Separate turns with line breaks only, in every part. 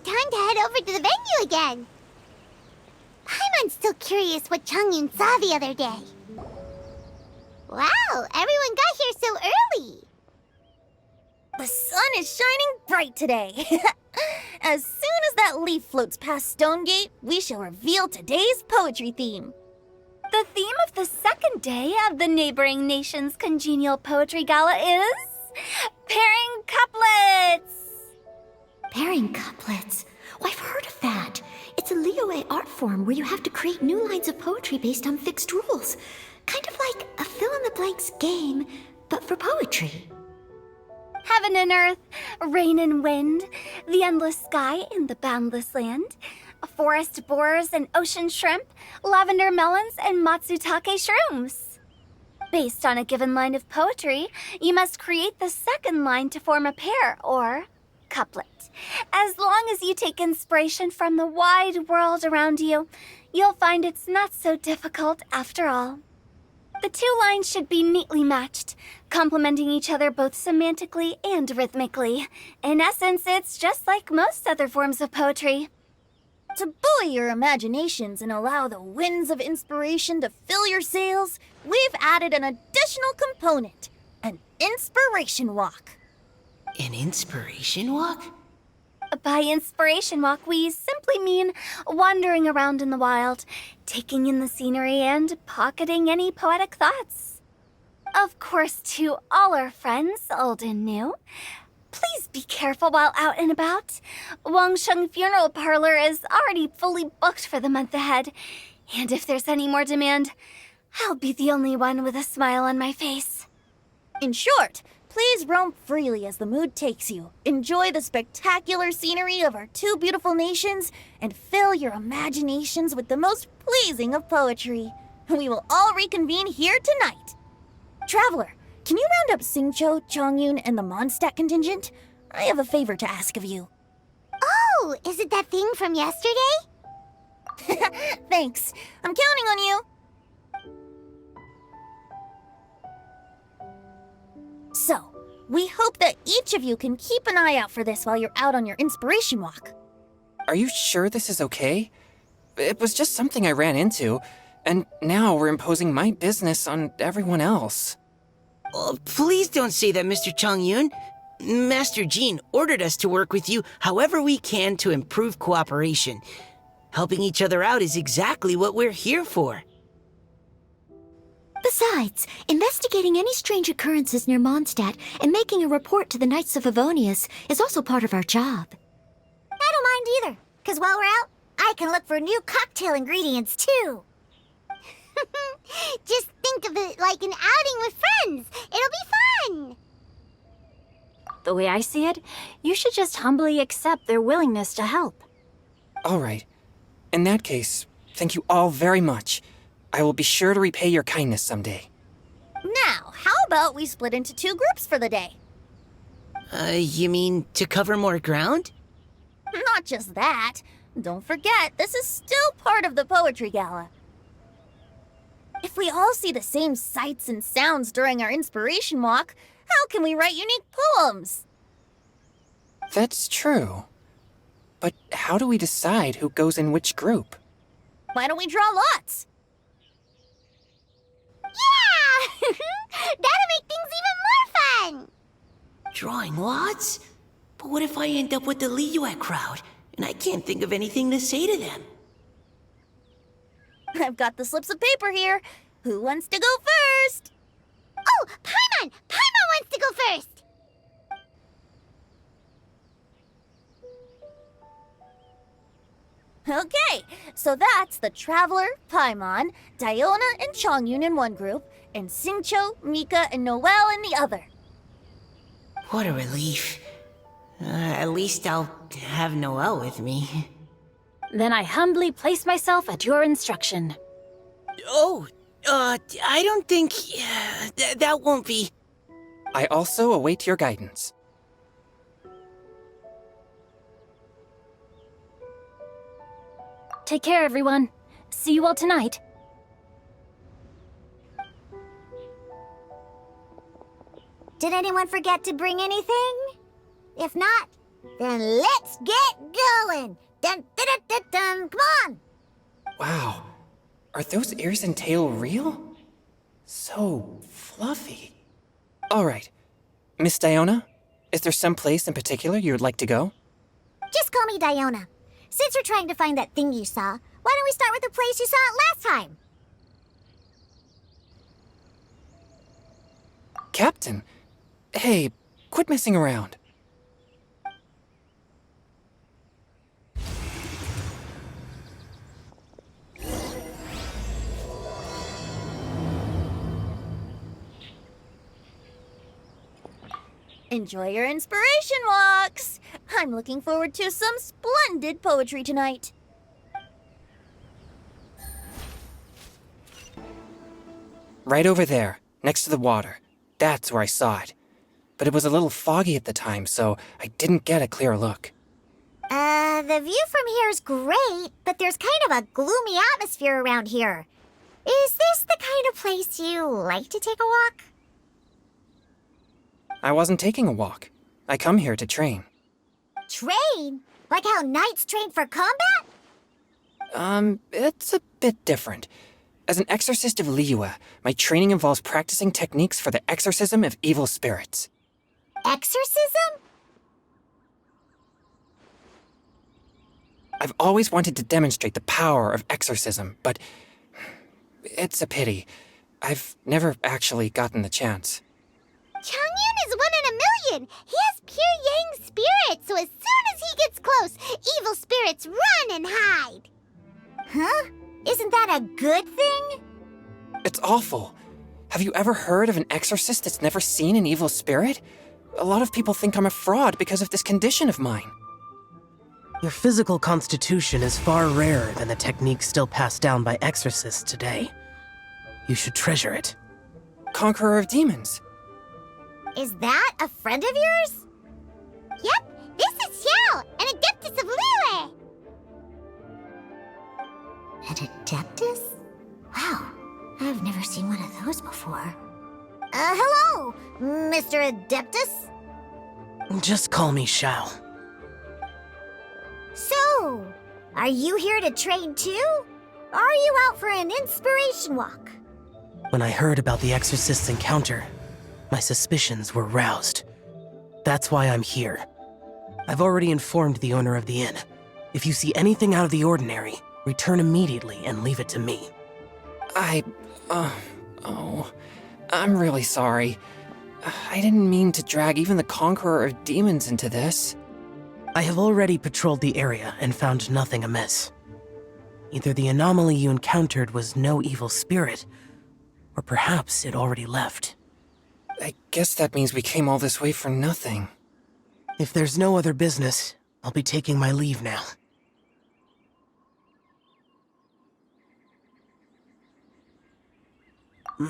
time to head over to the venue again. Paimon's still curious what Changyun saw the other day. Wow, everyone got here so early.
The sun is shining bright today. As soon as that leaf floats past Stonegate, we shall reveal today's poetry theme.
The theme of the second day of the neighboring nation's congenial poetry gala is pairing couplets.
Pairing couplets? Oh, I've heard of that. It's a Liyue art form where you have to create new lines of poetry based on fixed rules. Kind of like a fill-in-the-blanks game, but for poetry.
Heaven and earth, rain and wind, the endless sky and the boundless land, forest borers and ocean shrimp, lavender melons and matsutake shrooms. Based on a given line of poetry, you must create the second line to form a pair, or couplet. As long as you take inspiration from the wide world around you, you'll find it's not so difficult after all. The two lines should be neatly matched, complementing each other both semantically and rhythmically. In essence, it's just like most other forms of poetry.
To buoy your imaginations and allow the winds of inspiration to fill your sails, we've added an additional component, an inspiration walk.
An inspiration walk?
By inspiration walk, we simply mean wandering around in the wild, taking in the scenery and pocketing any poetic thoughts. Of course, to all our friends, old and new, please be careful while out and about. Wangsheng Funeral Parlor is already fully booked for the month ahead, and if there's any more demand, I'll be the only one with a smile on my face.
In short, please roam freely as the mood takes you. Enjoy the spectacular scenery of our two beautiful nations and fill your imaginations with the most pleasing of poetry. We will all reconvene here tonight. Traveler, can you round up Xingqiu, Changyun, and the Mondstadt contingent? I have a favor to ask of you.
Oh, is it that thing from yesterday?
Thanks. I'm counting on you. So, we hope that each of you can keep an eye out for this while you're out on your inspiration walk.
Are you sure this is okay? It was just something I ran into, and now we're imposing my business on everyone else.
Oh, please don't say that, Mr. Changyun. Master Jean ordered us to work with you however we can to improve cooperation. Helping each other out is exactly what we're here for.
Besides, investigating any strange occurrences near Mondstadt and making a report to the Knights of Favonius is also part of our job.
I don't mind either, because while we're out, I can look for new cocktail ingredients too. Just think of it like an outing with friends. It'll be fun.
The way I see it, you should just humbly accept their willingness to help.
All right. In that case, thank you all very much. I will be sure to repay your kindness someday.
Now, how about we split into two groups for the day?
You mean to cover more ground?
Not just that. Don't forget, this is still part of the Poetry Gala. If we all see the same sights and sounds during our inspiration walk, how can we write unique poems?
That's true. But how do we decide who goes in which group?
Why don't we draw lots?
Yeah! That'll make things even more fun!
Drawing lots? But what if I end up with the Liyue crowd, and I can't think of anything to say to them?
I've got the slips of paper here. Who wants to go first?
Oh, Paimon! Paimon wants to go first!
Okay, so that's the Traveler, Paimon, Diona, and Changyun in one group, and Xingqiu, Mika, and Noelle in the other.
What a relief. At least I'll have Noelle with me.
Then I humbly place myself at your instruction.
Oh, I don't think... that won't be...
I also await your guidance.
Take care, everyone. See you all tonight.
Did anyone forget to bring anything? If not, Then let's get going! Dun dun dun dun dun! Come on!
Wow. Are those ears and tail real? So fluffy. All right. Miss Diona, is there some place in particular you would like to go?
Just call me Diona. Since we're trying to find that thing you saw, why don't we start with the place you saw it last time?
Captain? Hey, quit messing around.
Enjoy your inspiration walks! I'm looking forward to some splendid poetry tonight.
Right over there, next to the water. That's where I saw it. But it was a little foggy at the time, so I didn't get a clear look.
The view from here is great, but there's kind of a gloomy atmosphere around here. Is this the kind of place you like to take a walk?
I wasn't taking a walk. I come here to train.
Train? Like how knights train for combat?
It's a bit different. As an exorcist of Liyue, my training involves practicing techniques for the exorcism of evil spirits.
Exorcism?
I've always wanted to demonstrate the power of exorcism, but it's a pity. I've never actually gotten the chance.
Changyun is 1 in a million. He has pure yang spirit, so as soon as he gets close, evil spirits run and hide. Huh? Isn't that a good thing?
It's awful. Have you ever heard of an exorcist that's never seen an evil spirit? A lot of people think I'm a fraud because of this condition of mine.
Your physical constitution is far rarer than the techniques still passed down by exorcists today. You should treasure it.
Conqueror of demons.
Is that a friend of yours? Yep, this is Xiao, an adeptus of Liyue. An adeptus? Wow, I've never seen one of those before. Hello, Mr. Adeptus?
Just call me Xiao.
So, are you here to train too? Or are you out for an inspiration walk?
When I heard about the exorcist's encounter, my suspicions were roused. That's why I'm here. I've already informed the owner of the inn. If you see anything out of the ordinary, return immediately and leave it to me.
I'm really sorry. I didn't mean to drag even the Conqueror of Demons into this.
I have already patrolled the area and found nothing amiss. Either the anomaly you encountered was no evil spirit, or perhaps it already left.
I guess that means we came all this way for nothing.
If there's no other business, I'll be taking my leave now.
Yeah,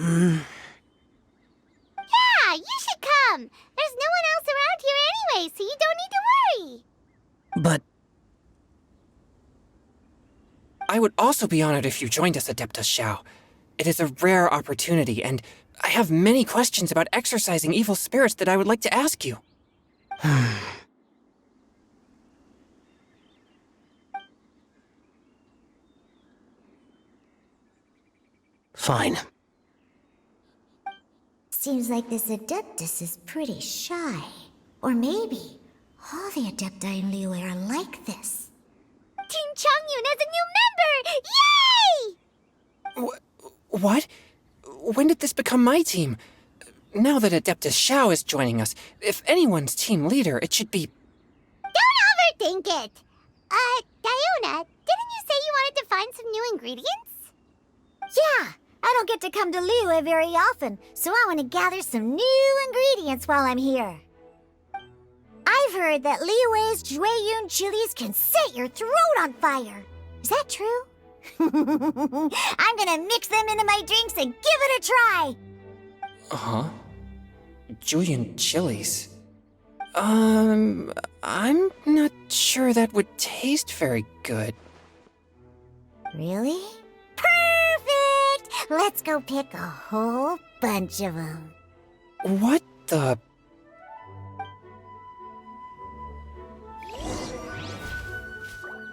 you should come. There's no one else around here anyway, so you don't need to worry.
But
I would also be honored if you joined us, Adeptus Xiao. It is a rare opportunity, and I have many questions about exorcising evil spirits that I would like to ask you.
fine.
Seems like this Adeptus is pretty shy. Or maybe all the Adepti in Liyue are like this. Team Changyun has a new member! Yay!
What? When did this become my team? Now that Adeptus Xiao is joining us, if anyone's team leader, it should be...
Don't overthink it! Diona, didn't you say you wanted to find some new ingredients? Yeah, I don't get to come to Liyue very often, so I want to gather some new ingredients while I'm here. I've heard that Liyue's Jueyun chilies can set your throat on fire. Is that true? I'm gonna mix them into my drinks and give it a try!
Huh? Julian chilies? I'm not sure that would taste very good.
Really? Perfect! Let's go pick a whole bunch of them.
What the...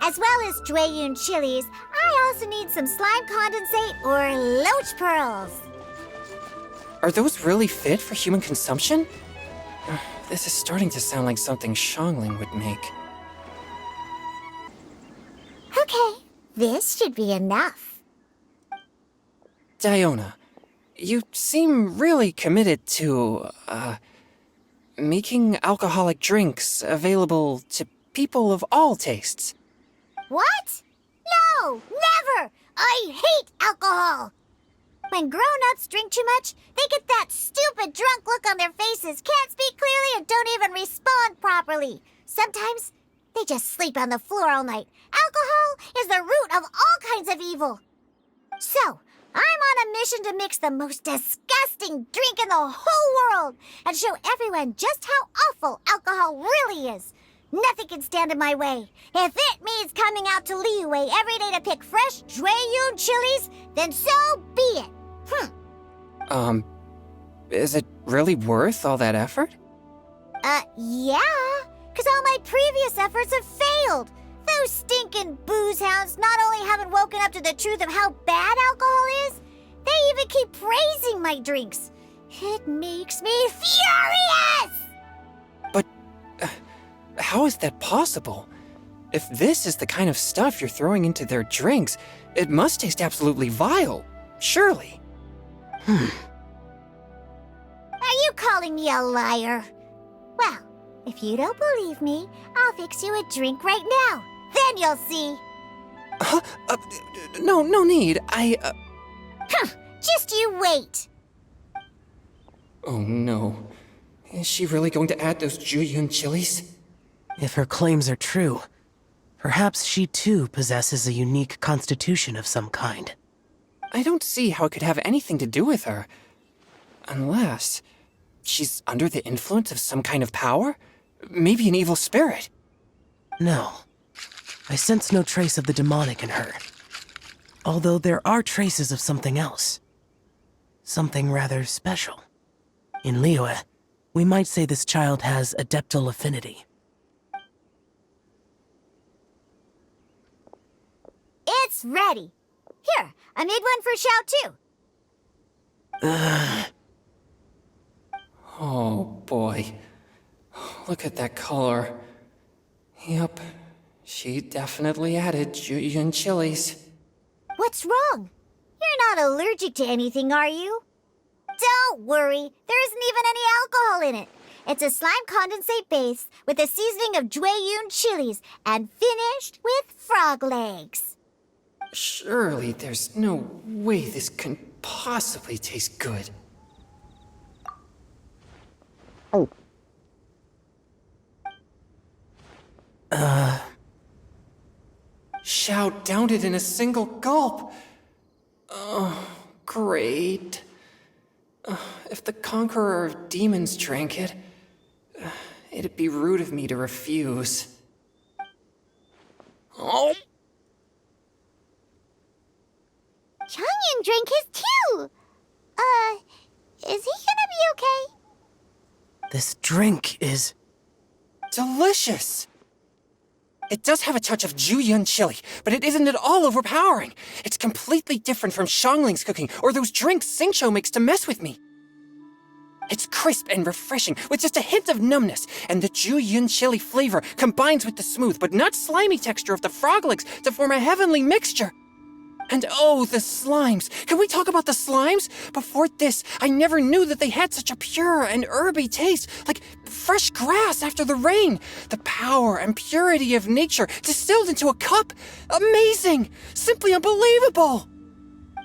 As well as Jueyun chilies, I also need some slime condensate or loach pearls.
Are those really fit for human consumption? This is starting to sound like something Xiangling would make.
Okay, this should be enough.
Diona, you seem really committed to, making alcoholic drinks available to people of all tastes.
What? No, never! I hate alcohol! When grown-ups drink too much, they get that stupid drunk look on their faces, can't speak clearly, and don't even respond properly. Sometimes, they just sleep on the floor all night. Alcohol is the root of all kinds of evil. So, I'm on a mission to mix the most disgusting drink in the whole world and show everyone just how awful alcohol really is. Nothing can stand in my way. If it means coming out to Liyue every day to pick fresh Jueyun chilies, then so be it.
Is it really worth all that effort?
Yeah, because all my previous efforts have failed. Those stinking booze hounds not only haven't woken up to the truth of how bad alcohol is, they even keep praising my drinks. It makes me furious!
But how is that possible? If this is the kind of stuff you're throwing into their drinks, it must taste absolutely vile, surely.
Are you calling me a liar? Well, if you don't believe me, I'll fix you a drink right now. Then you'll see.
No need.
Just you wait.
Oh no. Is she really going to add those Jueyun chilies?
If her claims are true, perhaps she too possesses a unique constitution of some kind.
I don't see how it could have anything to do with her. Unless she's under the influence of some kind of power? Maybe an evil spirit.
No. I sense no trace of the demonic in her. Although there are traces of something else. Something rather special. In Liyue, we might say this child has adeptal affinity.
It's ready. Here, I made one for Xiao too.
Oh boy. Look at that color. Yep, she definitely added Jueyun chilies.
What's wrong? You're not allergic to anything, are you? Don't worry, there isn't even any alcohol in it. It's a slime condensate base with a seasoning of Jueyun chilies and finished with frog legs.
Surely there's no way this can possibly taste good. Xiao downed it in a single gulp. Oh, great. If the Conqueror of Demons drank it, it'd be rude of me to refuse. Oh.
Changyan drank his too. Is he gonna be okay?
This drink is...
Delicious! It does have a touch of Jueyun chili, but it isn't at all overpowering. It's completely different from Xiangling's cooking or those drinks Xingqiu makes to mess with me. It's crisp and refreshing, with just a hint of numbness, and the Jueyun chili flavor combines with the smooth but not slimy texture of the frog legs to form a heavenly mixture. And oh, the slimes! Can we talk about the slimes? Before this, I never knew that they had such a pure and herby taste, like fresh grass after the rain. The power and purity of nature distilled into a cup. Amazing! Simply unbelievable!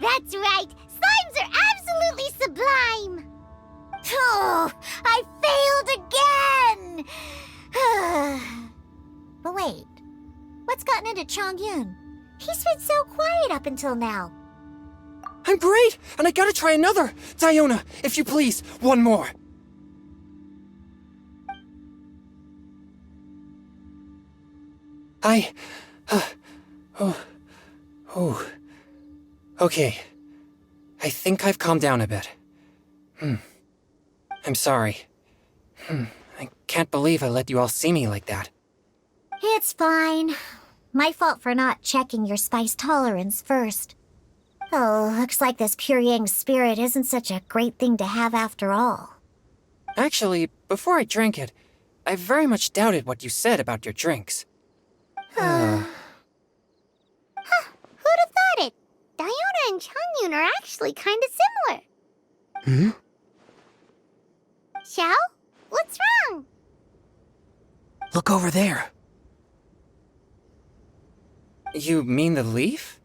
That's right. Slimes are absolutely sublime. Oh, I failed again. But wait, what's gotten into Chongyun? He's been so quiet up until now.
I'm great, and I gotta try another. Diona, if you please, one more. Okay. I think I've calmed down a bit. I'm sorry. I can't believe I let you all see me like that.
It's fine. My fault for not checking your spice tolerance first. Oh, looks like this pure yang spirit isn't such a great thing to have after all.
Actually, before I drank it, I very much doubted what you said about your drinks.
Who'd have thought it? Diona and Changyun are actually kind of similar.
Hmm?
Xiao? What's wrong?
Look over there.
You mean the leaf?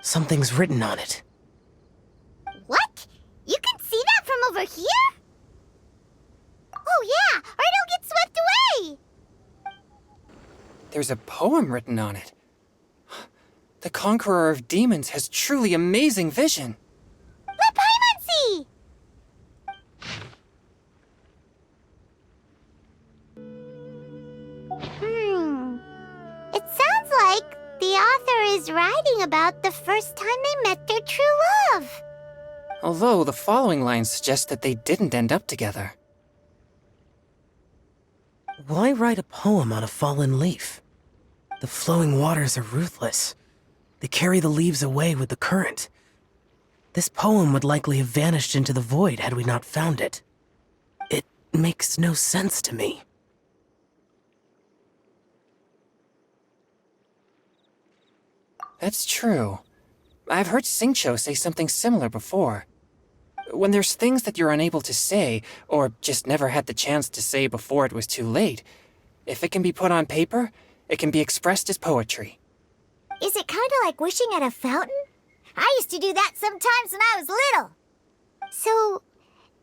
Something's written on it.
What? You can see that from over here? Oh yeah, or it'll get swept away!
There's a poem written on it. The Conqueror of Demons has truly amazing vision.
Let Paimon see! It sounds like the author is writing about the first time they met their true love.
Although the following lines suggest that they didn't end up together.
Why write a poem on a fallen leaf? The flowing waters are ruthless. They carry the leaves away with the current. This poem would likely have vanished into the void had we not found it. It makes no sense to me.
That's true. I've heard Xingqiu say something similar before. When there's things that you're unable to say, or just never had the chance to say before it was too late, if it can be put on paper, it can be expressed as poetry.
Is it kind of like wishing at a fountain? I used to do that sometimes when I was little. So,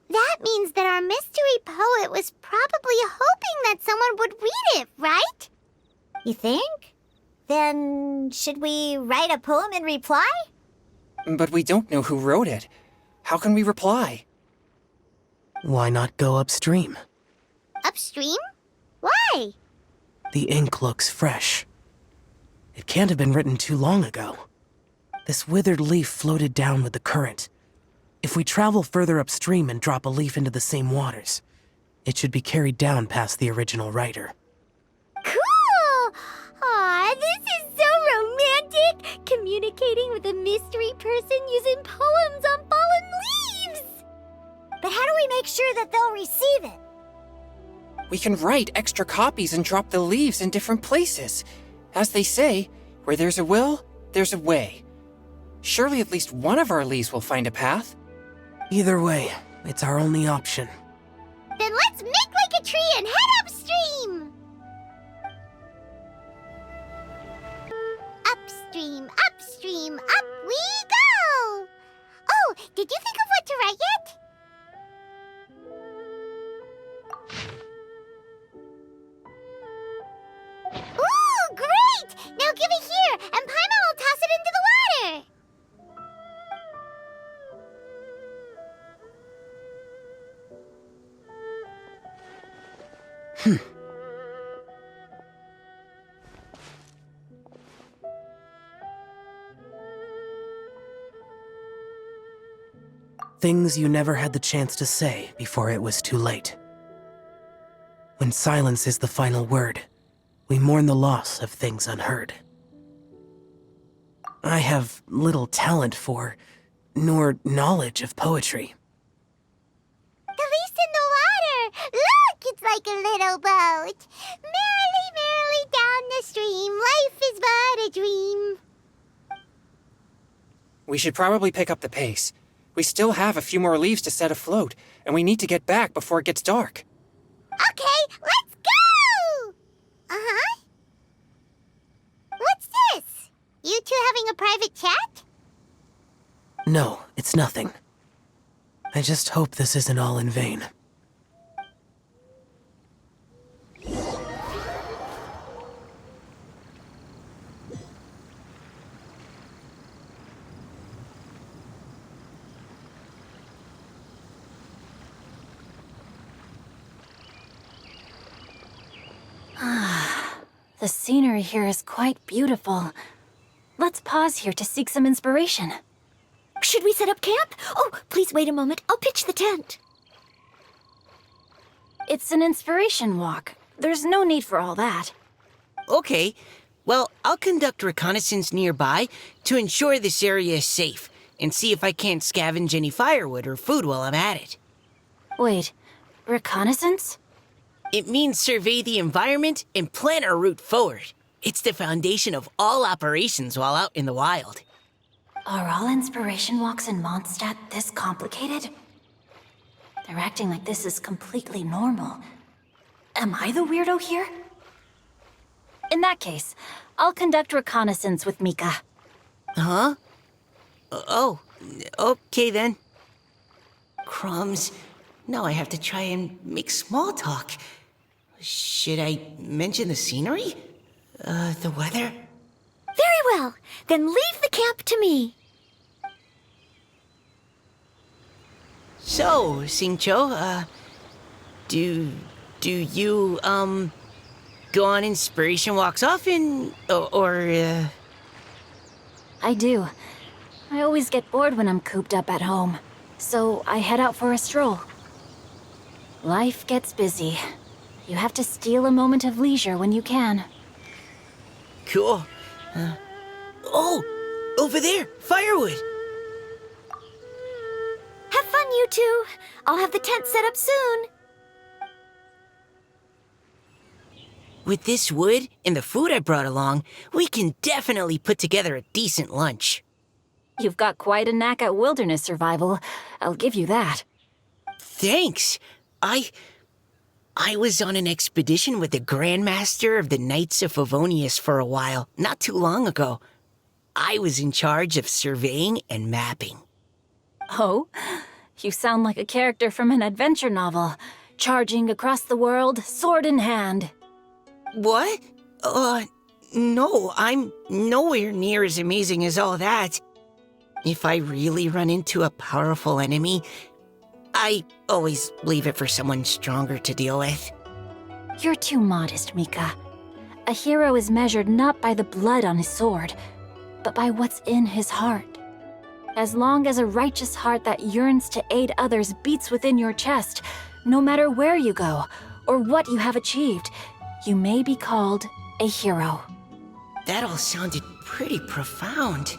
that means that our mystery poet was probably hoping that someone would read it, right? You think? Then, should we write a poem in reply?
But we don't know who wrote it. How can we reply?
Why not go upstream?
Upstream? Why?
The ink looks fresh. It can't have been written too long ago. This withered leaf floated down with the current. If we travel further upstream and drop a leaf into the same waters, it should be carried down past the original writer.
Cool! Aw, this is so romantic! Communicating with a mystery person using poems on fallen leaves! But how do we make sure that they'll receive it?
We can write extra copies and drop the leaves in different places. As they say, where there's a will, there's a way. Surely at least one of our leaves will find a path.
Either way, it's our only option.
Then let's make like a tree and head upstream! Upstream, upstream, up we go! Oh, did you think of what to write yet? Ooh, great! Now give it here, and Paimon will toss it into the water!
Things you never had the chance to say before it was too late. When silence is the final word, we mourn the loss of things unheard. I have little talent for, nor knowledge of poetry.
The leaf's in the water! Look, it's like a little boat! Merrily, merrily down the stream, life is but a dream.
We should probably pick up the pace. We still have a few more leaves to set afloat, and we need to get back before it gets dark.
Okay, let's go! Uh-huh. What's this? You two having a private chat?
No, it's nothing. I just hope this isn't all in vain.
The scenery here is quite beautiful. Let's pause here to seek some inspiration.
Should we set up camp? Oh, please wait a moment. I'll pitch the tent.
It's an inspiration walk. There's no need for all that.
Okay, Well, I'll conduct reconnaissance nearby to ensure this area is safe and see if I can't scavenge any firewood or food while I'm at it.
Wait, reconnaissance?
It means survey the environment and plan our route forward. It's the foundation of all operations while out in the wild.
Are all inspiration walks in Mondstadt this complicated? They're acting like this is completely normal. Am I the weirdo here?
In that case, I'll conduct reconnaissance with Mika.
Huh? Oh, okay then. Crumbs. Now I have to try and make small talk. Should I mention the scenery? The weather?
Very well. Then leave the camp to me.
So, Xingqiu, do you, go on inspiration walks often, or?
I do. I always get bored when I'm cooped up at home, so I head out for a stroll. Life gets busy. You have to steal a moment of leisure when you can.
Cool. Oh, over there, firewood.
Have fun, you two. I'll have the tent set up soon.
With this wood and the food I brought along, we can definitely put together a decent lunch.
You've got quite a knack at wilderness survival. I'll give you that.
Thanks. I was on an expedition with the Grandmaster of the Knights of Favonius for a while, not too long ago. I was in charge of surveying and mapping.
Oh? You sound like a character from an adventure novel, charging across the world, sword in hand.
What? No, I'm nowhere near as amazing as all that. If I really run into a powerful enemy, I always leave it for someone stronger to deal with.
You're too modest, Mika. A hero is measured not by the blood on his sword, but by what's in his heart. As long as a righteous heart that yearns to aid others beats within your chest, no matter where you go or what you have achieved, you may be called a hero.
That all sounded pretty profound.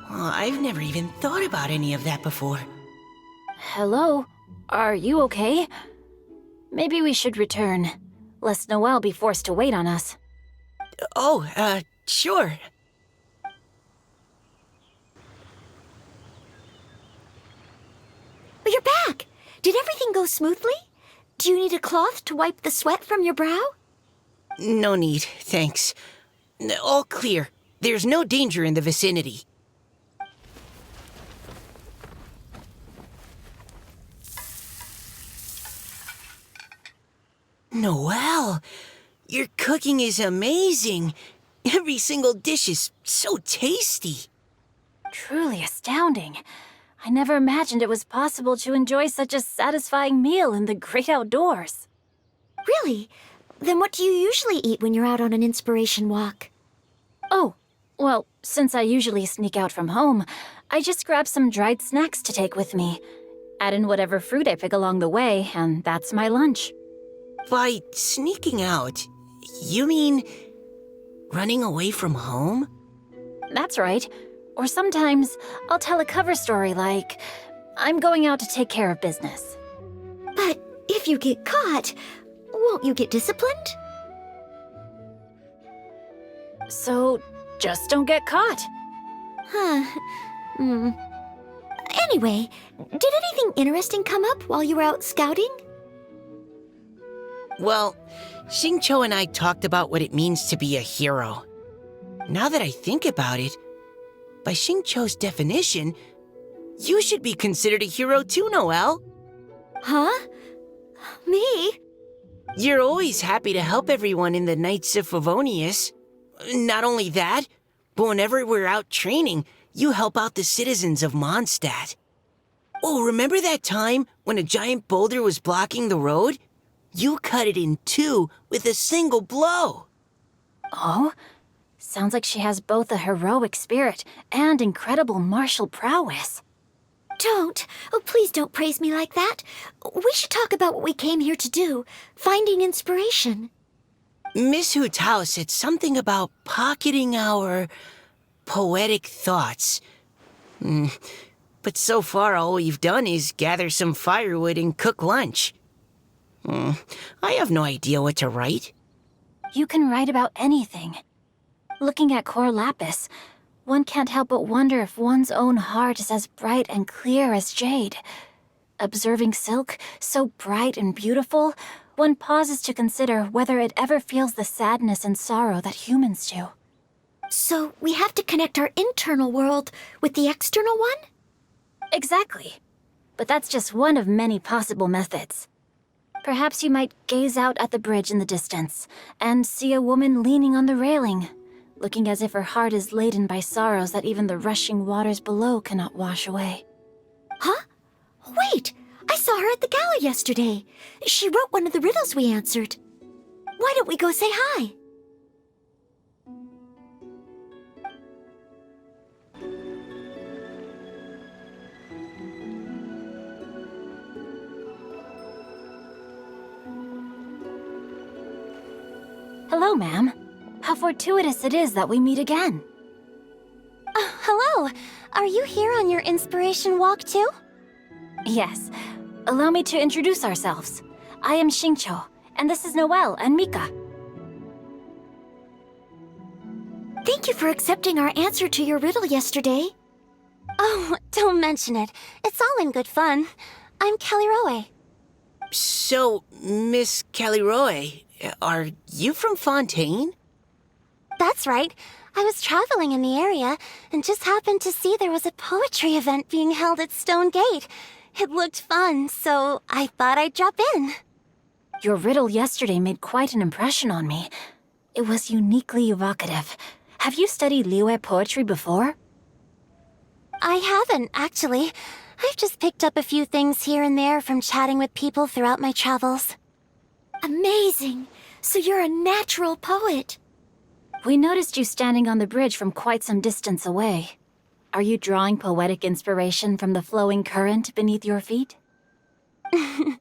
Well, I've never even thought about any of that before.
Hello? Are you okay? Maybe we should return, lest Noelle be forced to wait on us.
Oh, sure.
But you're back. Did everything go smoothly? Do you need a cloth to wipe the sweat from your brow?
No need, thanks. All clear. There's no danger in the vicinity. Noelle, your cooking is amazing. Every single dish is so tasty.
Truly astounding. I never imagined it was possible to enjoy such a satisfying meal in the great outdoors.
Really? Then what do you usually eat when you're out on an inspiration walk?
Oh, well, since I usually sneak out from home, I just grab some dried snacks to take with me. Add in whatever fruit I pick along the way, and that's my lunch.
By sneaking out, you mean running away from home?
That's right. Or sometimes I'll tell a cover story like, I'm going out to take care of business.
But if you get caught, won't you get disciplined?
So, just don't get caught.
Anyway, did anything interesting come up while you were out scouting?
Well, Xingqiu and I talked about what it means to be a hero. Now that I think about it, by Xingqiu's definition, you should be considered a hero too, Noelle.
Huh? Me?
You're always happy to help everyone in the Knights of Favonius. Not only that, but whenever we're out training, you help out the citizens of Mondstadt. Oh, remember that time when a giant boulder was blocking the road? You cut it in two with a single blow.
Oh? Sounds like she has both a heroic spirit and incredible martial prowess.
Don't. Oh, please don't praise me like that. We should talk about what we came here to do, finding inspiration.
Miss Hu Tao said something about pocketing our poetic thoughts. But so far, all we've done is gather some firewood and cook lunch. I have no idea what to write.
You can write about anything. Looking at Core Lapis, one can't help but wonder if one's own heart is as bright and clear as jade. Observing silk, so bright and beautiful, one pauses to consider whether it ever feels the sadness and sorrow that humans do.
So we have to connect our internal world with the external one?
Exactly. But that's just one of many possible methods. Perhaps you might gaze out at the bridge in the distance and see a woman leaning on the railing, looking as if her heart is laden by sorrows that even the rushing waters below cannot wash away.
Huh? Wait! I saw her at the gala yesterday. She wrote one of the riddles we answered. Why don't we go say hi?
Hello, ma'am. How fortuitous it is that we meet again.
Hello. Are you here on your inspiration walk too?
Yes. Allow me to introduce ourselves. I am Xingqiu, and this is Noelle and Mika.
Thank you for accepting our answer to your riddle yesterday.
Oh, don't mention it. It's all in good fun. I'm Kelly Roe.
So, Miss Caliroe, are you from Fontaine?
That's right. I was traveling in the area and just happened to see there was a poetry event being held at Stone Gate. It looked fun, so I thought I'd drop in.
Your riddle yesterday made quite an impression on me. It was uniquely evocative. Have you studied Liyue poetry before?
I haven't, actually. I've just picked up a few things here and there from chatting with people throughout my travels.
Amazing! So you're a natural poet.
We noticed you standing on the bridge from quite some distance away. Are you drawing poetic inspiration from the flowing current beneath your feet?
I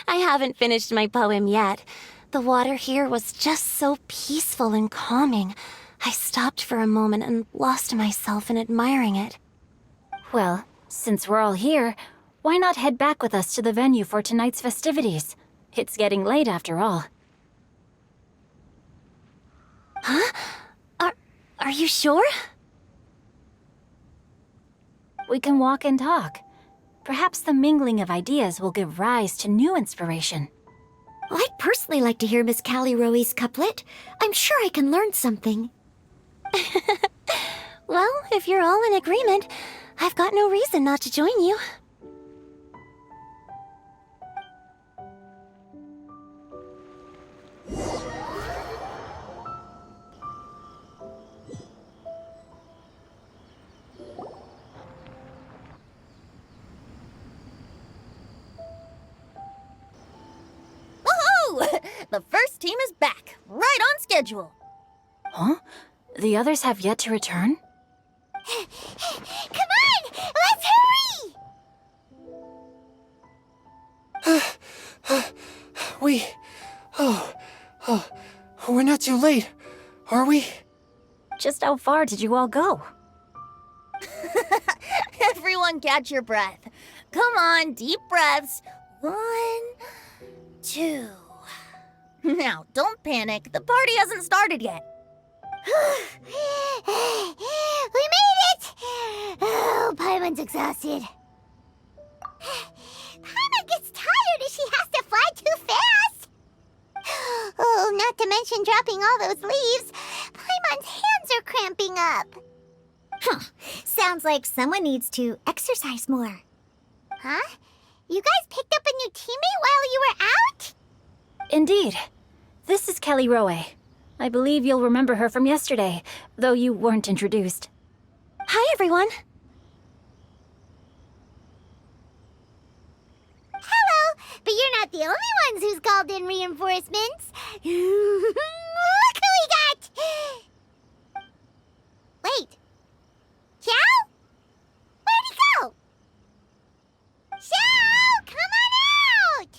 haven't finished my poem yet. The water here was just so peaceful and calming. I stopped for a moment and lost myself in admiring it.
Well, since we're all here, why not head back with us to the venue for tonight's festivities? It's getting late after all.
Huh? Are you sure?
We can walk and talk. Perhaps the mingling of ideas will give rise to new inspiration.
I'd personally like to hear Miss Callie Roe's couplet. I'm sure I can learn something.
Well, if you're all in agreement, I've got no reason not to join you.
Woohoo! The first team is back, right on schedule.
Huh? The others have yet to return?
Come on! Let's hurry!
We're not too late, are we?
Just how far did you all go?
Everyone catch your breath. Come on, deep breaths. 1, 2. Now, don't panic. The party hasn't started yet.
We made it! Oh, Paimon's exhausted. Paimon gets tired if she has to fly too fast. Oh, not to mention dropping all those leaves. Paimon's hands are cramping up.
Sounds like someone needs to exercise more.
Huh? You guys picked up a new teammate while you were out?
Indeed. This is Kelly Roe. I believe you'll remember her from yesterday, though you weren't introduced.
Hi, everyone. Hello, but you're not the only ones who's called in reinforcements. Look who we got! Wait. Xiao? Where'd he go? Xiao, come on out!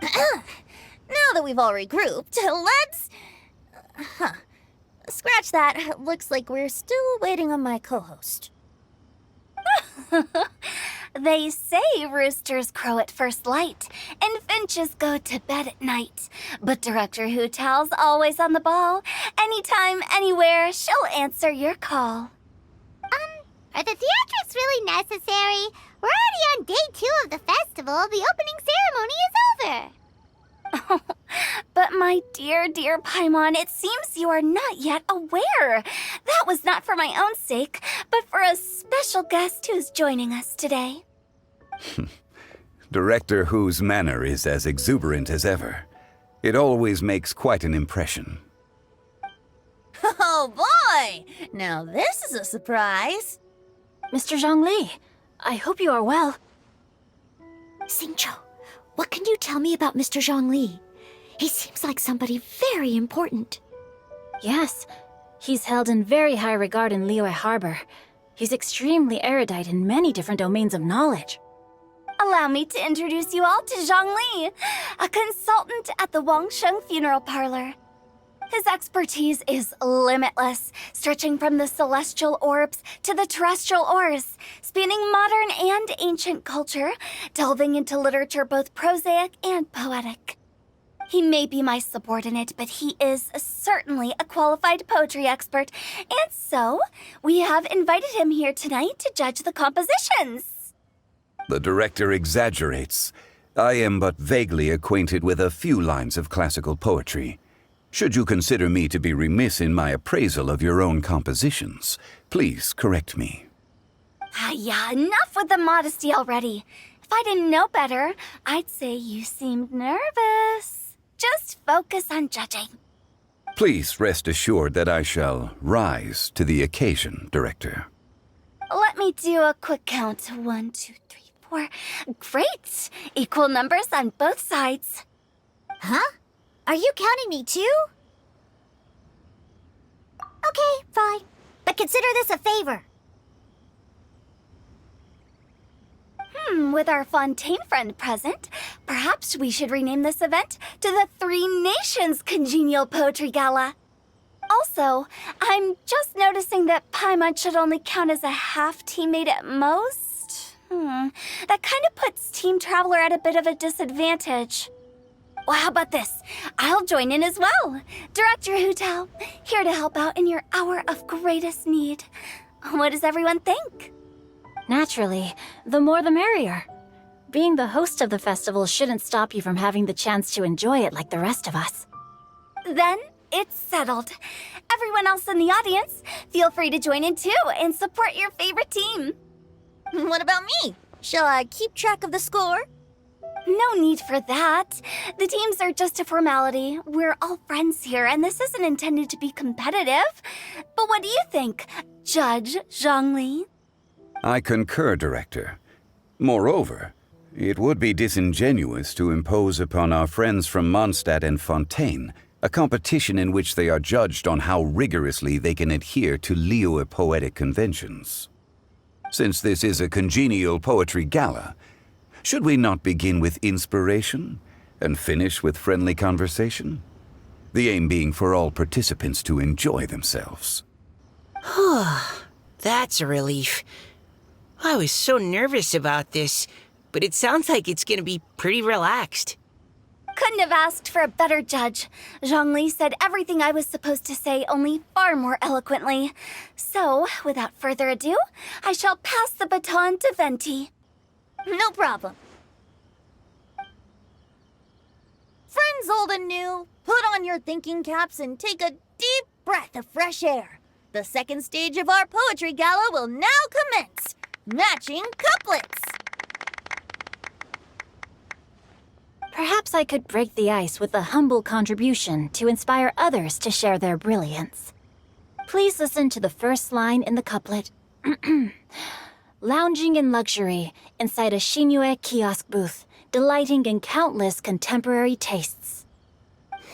Now that we've all regrouped, let's... Scratch that. Looks like we're still waiting on my co-host.
They say roosters crow at first light and finches go to bed at night. But Director Hootal's always on the ball. Anytime, anywhere, she'll answer your call.
Are the theatrics really necessary? We're already on day 2 of the festival. The opening ceremony is over.
But my dear, dear Paimon, it seems you are not yet aware. That was not for my own sake, but for a special guest who's joining us today.
Director Who's manner is as exuberant as ever. It always makes quite an impression.
Oh boy! Now this is a surprise.
Mr. Zhongli, I hope you are well.
Xingqiu, what can you tell me about Mr. Zhongli? He seems like somebody very important.
Yes, he's held in very high regard in Liyue Harbor. He's extremely erudite in many different domains of knowledge.
Allow me to introduce you all to Zhongli, a consultant at the Wangsheng Funeral Parlor. His expertise is limitless, stretching from the celestial orbs to the terrestrial ores, spanning modern and ancient culture, delving into literature both prosaic and poetic. He may be my subordinate, but he is certainly a qualified poetry expert, and so we have invited him here tonight to judge the compositions.
The director exaggerates. I am but vaguely acquainted with a few lines of classical poetry. Should you consider me to be remiss in my appraisal of your own compositions, please correct me.
Yeah, enough with the modesty already. If I didn't know better, I'd say you seemed nervous. Just focus on judging.
Please rest assured that I shall rise to the occasion, Director.
Let me do a quick count. 1, 2, 3, 4. Great! Equal numbers on both sides.
Huh? Are you counting me too? Okay, fine. But consider this a favor.
With our Fontaine friend present, perhaps we should rename this event to the Three Nations Congenial Poetry Gala. Also, I'm just noticing that Paimon should only count as a half teammate at most. That kind of puts Team Traveler at a bit of a disadvantage. Well, how about this? I'll join in as well. Director Hootal, here to help out in your hour of greatest need. What does everyone think?
Naturally, the more the merrier. Being the host of the festival shouldn't stop you from having the chance to enjoy it like the rest of us.
Then it's settled. Everyone else in the audience, feel free to join in too and support your favorite team.
What about me? Shall I keep track of the score?
No need for that. The teams are just a formality. We're all friends here, and this isn't intended to be competitive. But what do you think, Judge Zhongli?
I concur, Director. Moreover, it would be disingenuous to impose upon our friends from Mondstadt and Fontaine a competition in which they are judged on how rigorously they can adhere to Liyue poetic conventions. Since this is a congenial poetry gala, should we not begin with inspiration and finish with friendly conversation? The aim being for all participants to enjoy themselves.
That's a relief. I was so nervous about this, but it sounds like it's gonna be pretty relaxed.
Couldn't have asked for a better judge. Zhongli said everything I was supposed to say, only far more eloquently. So, without further ado, I shall pass the baton to Venti.
No problem. Friends old and new, put on your thinking caps and take a deep breath of fresh air. The second stage of our poetry gala will now commence. Matching couplets.
Perhaps I could break the ice with a humble contribution to inspire others to share their brilliance. Please listen to the first line in the couplet. Lounging in luxury inside a Shinue kiosk booth, delighting in countless contemporary tastes.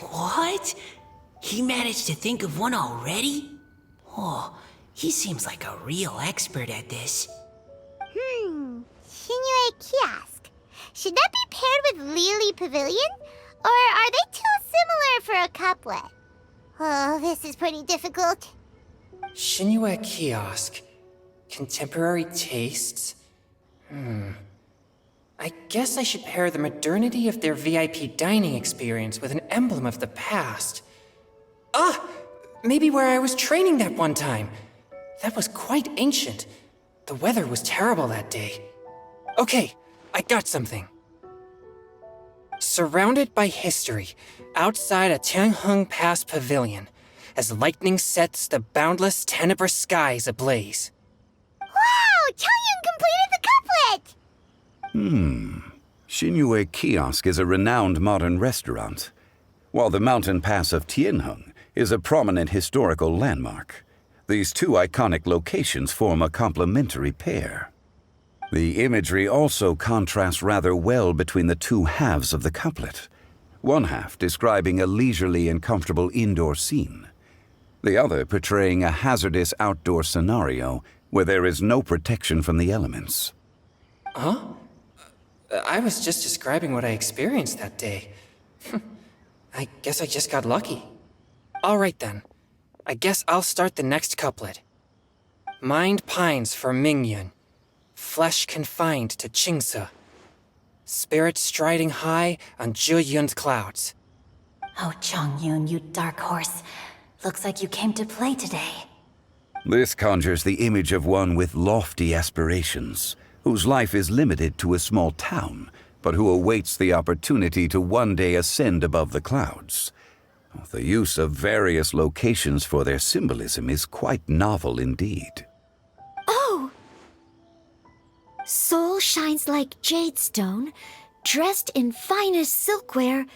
What? He managed to think of one already? Oh, he seems like a real expert at this.
Shinue Kiosk. should that be paired with Lily Pavilion? Or are they too similar for a couplet? Oh, this is pretty difficult.
Shinue Kiosk. Contemporary tastes? I guess I should pair the modernity of their VIP dining experience with an emblem of the past. Ah! Maybe where I was training that one time. That was quite ancient. The weather was terrible that day. Okay, I got something. Surrounded by history, outside a Tianheng Pass pavilion, as lightning sets the boundless tenebrous skies ablaze.
Wow! Chongyun completed the couplet!
Shinue Kiosk is a renowned modern restaurant, while the mountain pass of Tianheng is a prominent historical landmark. These two iconic locations form a complementary pair. The imagery also contrasts rather well between the two halves of the couplet, one half describing a leisurely and comfortable indoor scene, the other portraying a hazardous outdoor scenario where there is no protection from the elements.
Huh? I was just describing what I experienced that day. I guess I just got lucky. All right then. I guess I'll start the next couplet. Mind pines for Mingyun, flesh confined to Qingse, spirit striding high on Zheyun's clouds.
Oh, Chongyun, you dark horse. Looks like you came to play today.
This conjures the image of one with lofty aspirations, whose life is limited to a small town, but who awaits the opportunity to one day ascend above the clouds. The use of various locations for their symbolism is quite novel indeed.
Oh! Soul shines like jadestone, dressed in finest silkware.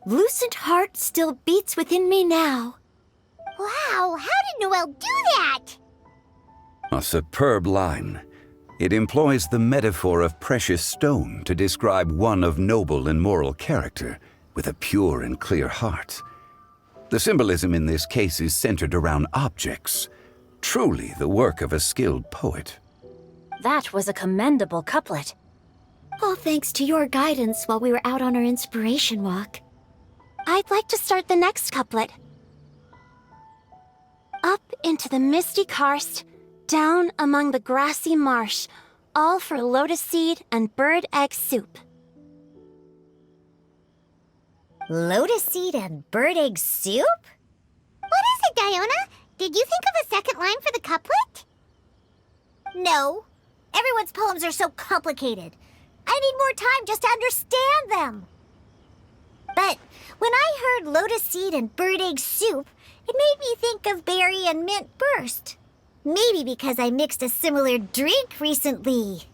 Lucent heart still beats within me now.
Wow, how did Noelle do that?
A superb line. It employs the metaphor of precious stone to describe one of noble and moral character, with a pure and clear heart. The symbolism in this case is centered around objects, truly the work of a skilled poet.
That was a commendable couplet.
All thanks to your guidance while we were out on our inspiration walk.
I'd like to start the next couplet. Up into the misty karst, down among the grassy marsh, all for lotus seed and bird egg soup.
Lotus seed and bird egg soup? What is it, Diona? Did you think of a second line for the couplet? No. Everyone's poems are so complicated. I need more time just to understand them. But when I heard lotus seed and bird egg soup, it made me think of berry and mint burst. Maybe because I mixed a similar drink recently.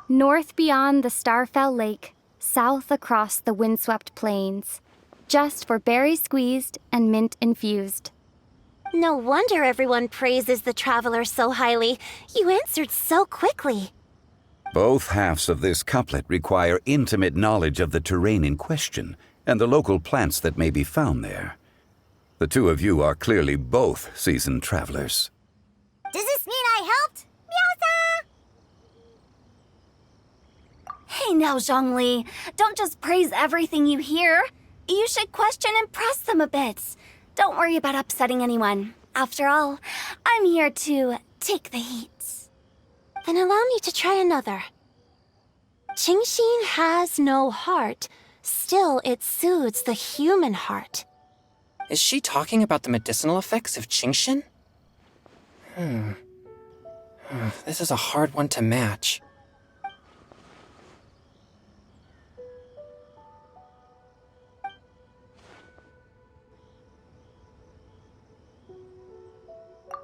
North beyond the Starfell Lake, south across the windswept plains, just for berry squeezed and mint infused.
No wonder everyone praises the traveler so highly. You answered so quickly.
Both halves of this couplet require intimate knowledge of the terrain in question and the local plants that may be found there. The two of you are clearly both seasoned travelers.
Does this mean I helped? Meowza!
Hey now, Zhongli, don't just praise everything you hear. You should question and press them a bit. Don't worry about upsetting anyone. After all, I'm here to take the heat. Then allow me to try another. Qingxin has no heart, still it soothes the human heart.
Is she talking about the medicinal effects of Qingxin? This is a hard one to match.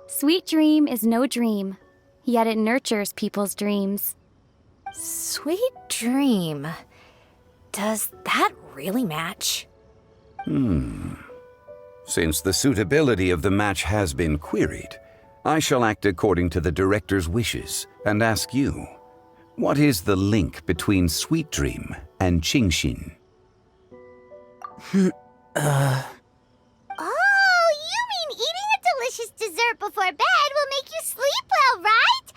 Sweet dream is no dream, yet it nurtures people's dreams.
Sweet dream. Does that really match?
Since the suitability of the match has been queried, I shall act according to the director's wishes and ask you, what is the link between Sweet Dream and Qingxin?
Oh, you mean eating a delicious dessert before bed will make you sleep well, right?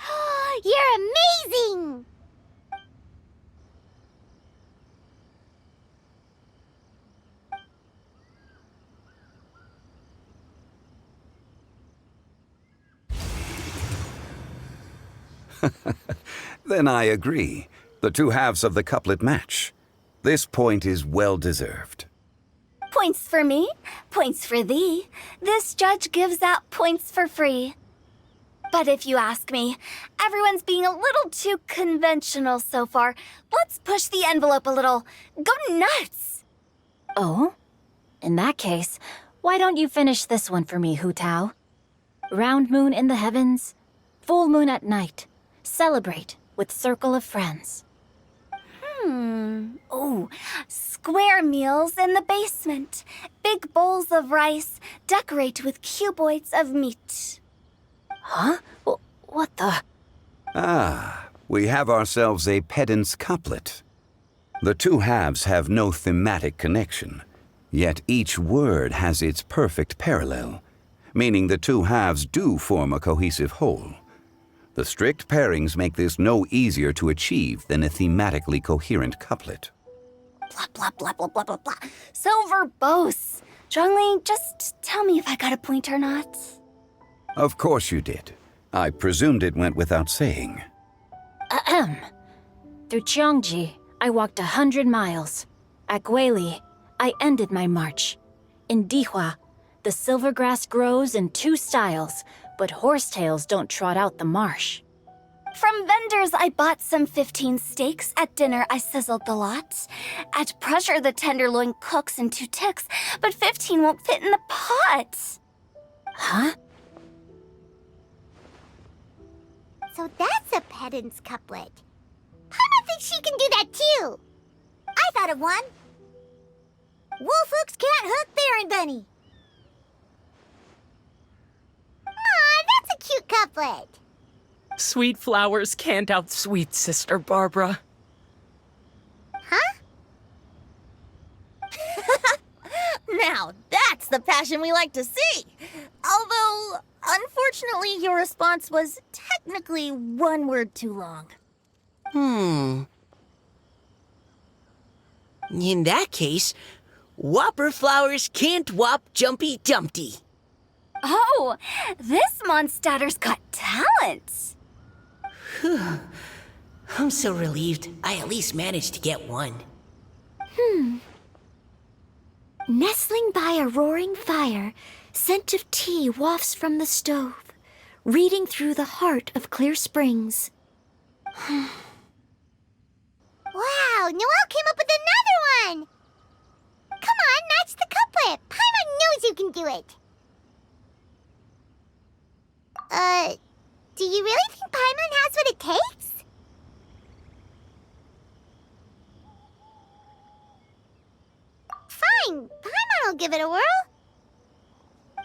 You're amazing!
Then I agree. The two halves of the couplet match. This point is well deserved.
Points for me, points for thee. This judge gives out points for free. But if you ask me, everyone's being a little too conventional so far. Let's push the envelope a little. Go nuts!
Oh? In that case, why don't you finish this one for me, Hu Tao? Round moon in the heavens, full moon at night. Celebrate with circle of friends.
Oh, square meals in the basement. Big bowls of rice. Decorate with cuboids of meat.
Huh? What the?
Ah, we have ourselves a pedant's couplet. The two halves have no thematic connection, yet each word has its perfect parallel, meaning the two halves do form a cohesive whole. The strict pairings make this no easier to achieve than a thematically coherent couplet.
Blah, blah, blah, blah, blah, blah, blah. So verbose. Zhongli, just tell me if I got a point or not.
Of course you did. I presumed it went without saying.
Ahem. Through Cheongji, I walked 100 miles. At Guili, I ended my march. In Dihua, the silver grass grows in 2 styles, but horsetails don't trot out the marsh.
From vendors, I bought some 15 steaks. At dinner, I sizzled the lot. At pressure, the tenderloin cooks in 2 ticks, but 15 won't fit in the pot.
Huh?
So that's a pedant's couplet. Paimon thinks she can do that too.
I thought of one. Wolf hooks can't hook Baron Bunny.
Aw, that's a cute couplet.
Sweet flowers can't outsweet Sister Barbara.
Huh?
Now, that's the passion we like to see. Although, unfortunately, your response was technically 1 word too long.
In that case, Whopper flowers can't whop Jumpy Dumpty.
Oh, this monster's got talent.
I'm so relieved I at least managed to get one.
Nestling by a roaring fire, scent of tea wafts from the stove, reading through the heart of clear springs.
Wow, Noelle came up with another one. Come on, match the couplet. Paimon knows you can do it. Do you really think Paimon has what it takes? Fine, Paimon will give it a whirl.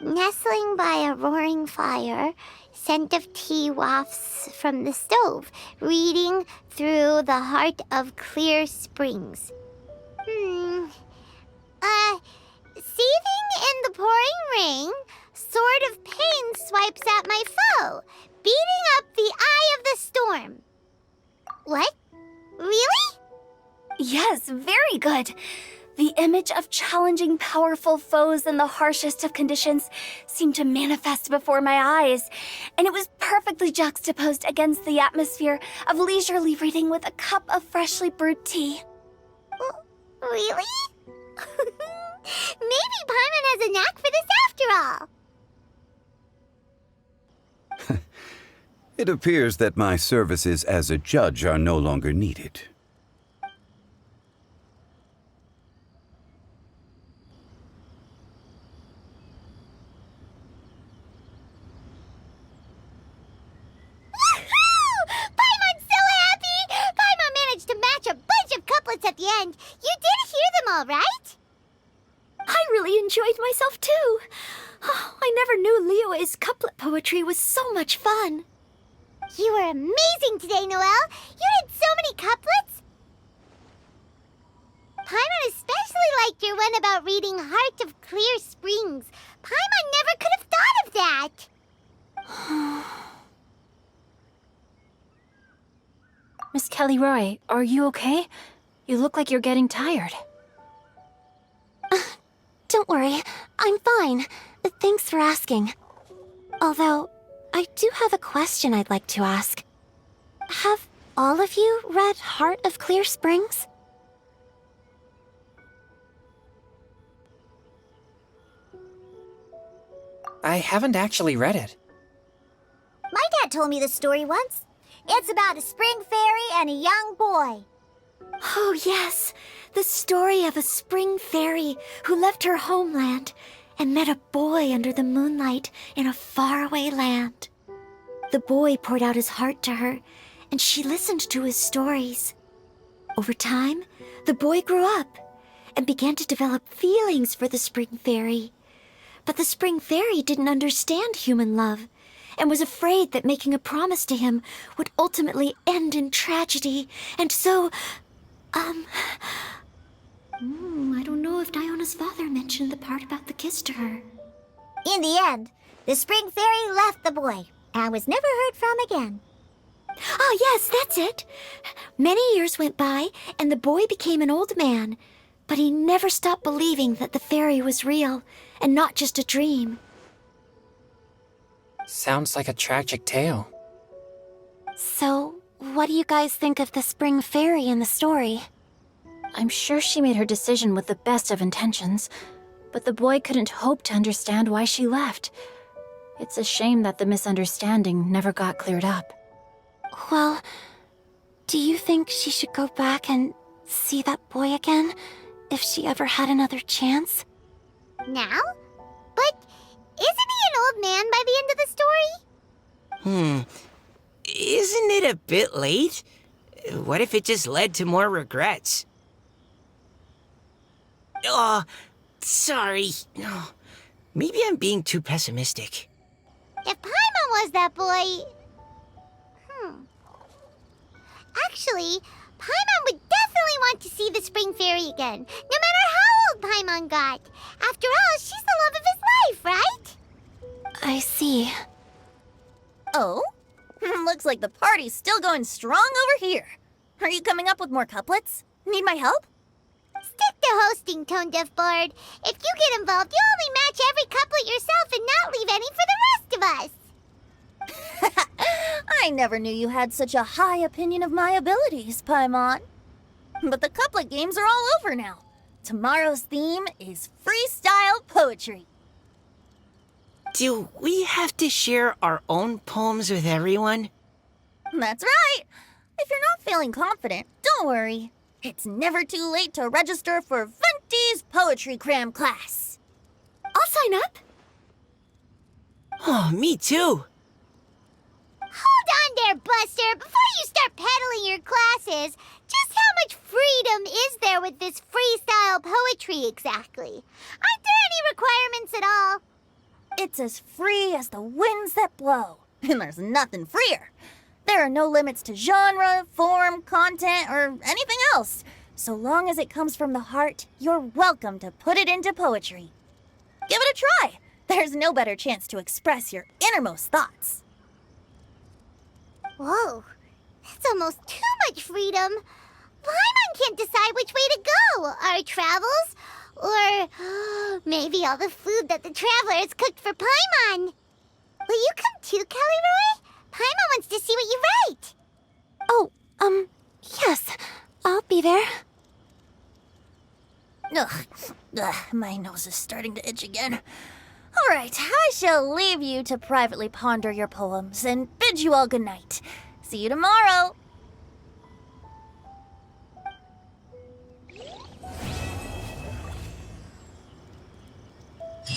Nestling by a roaring fire, scent of tea wafts from the stove, reading through the heart of clear springs. Seething in the pouring rain, sword of pain swipes at my foe, beating up the eye of the storm. What? Really?
Yes, very good. The image of challenging powerful foes in the harshest of conditions seemed to manifest before my eyes, and it was perfectly juxtaposed against the atmosphere of leisurely reading with a cup of freshly brewed tea.
Really? Maybe Paimon has a knack for this after all.
It appears that my services as a judge are no longer needed.
Paimon's so happy! Paimon managed to match a bunch of couplets at the end. You did hear them all, right?
I really enjoyed myself too. Oh, I never knew Liyue's couplet poetry was so much fun.
You were amazing today, Noelle. You did so many couplets. Paimon especially liked your one about reading Heart of Clear Springs. Paimon never could have thought of that.
Miss Kelly Roy, are you okay? You look like you're getting tired.
Don't worry, I'm fine. Thanks for asking. Although, I do have a question I'd like to ask.
Have all of you read Heart of Clear Springs?
I haven't actually read it.
My dad told me the story once. It's about a spring fairy and a young boy.
Oh, yes. The story of a spring fairy who left her homeland and met a boy under the moonlight in a faraway land. The boy poured out his heart to her, and she listened to his stories. Over time, the boy grew up and began to develop feelings for the spring fairy. But the spring fairy didn't understand human love and was afraid that making a promise to him would ultimately end in tragedy. And so, I don't know if Diona's father mentioned the part about the kiss to her.
In the end, the spring fairy left the boy and was never heard from again.
Ah, yes, that's it. Many years went by, and the boy became an old man, but he never stopped believing that the fairy was real and not just a dream.
Sounds like a tragic tale.
So, what do you guys think of the spring fairy in the story?
I'm sure she made her decision with the best of intentions, but the boy couldn't hope to understand why she left. It's a shame that the misunderstanding never got cleared up.
Well, do you think she should go back and see that boy again if she ever had another chance?
Now? But isn't he an old man by the end of the story?
Isn't it a bit late? What if it just led to more regrets? Oh, sorry. Oh, maybe I'm being too pessimistic.
If Paimon was that boy... Actually, Paimon would definitely want to see the spring fairy again, no matter how old Paimon got. After all, she's the love of his life, right?
I see.
Oh? Looks like the party's still going strong over here. Are you coming up with more couplets? Need my help?
Stick to hosting, Tone Deaf Bard. If you get involved, you'll only match every couplet yourself and not leave any for the rest of us.
I never knew you had such a high opinion of my abilities, Paimon. But the couplet games are all over now. Tomorrow's theme is freestyle poetry.
Do we have to share our own poems with everyone?
That's right. If you're not feeling confident, don't worry. It's never too late to register for Venti's Poetry Cram class.
I'll sign up.
Oh, me too.
Hold on there, Buster. Before you start peddling your classes, just how much freedom is there with this freestyle poetry exactly? Aren't there any requirements at all?
It's as free as the winds that blow, and there's nothing freer. There are no limits to genre, form, content, or anything else. So long as it comes from the heart, you're welcome to put it into poetry. Give it a try. There's no better chance to express your innermost thoughts.
Whoa, that's almost too much freedom. Paimon can't decide which way to go. Our travels, or maybe all the food that the travelers cooked for Paimon. Will you come too, Kelly Roy? Paimon wants to see what you write.
Oh, yes. I'll be there.
Ugh, my nose is starting to itch again. All right, I shall leave you to privately ponder your poems and bid you all good night. See you tomorrow.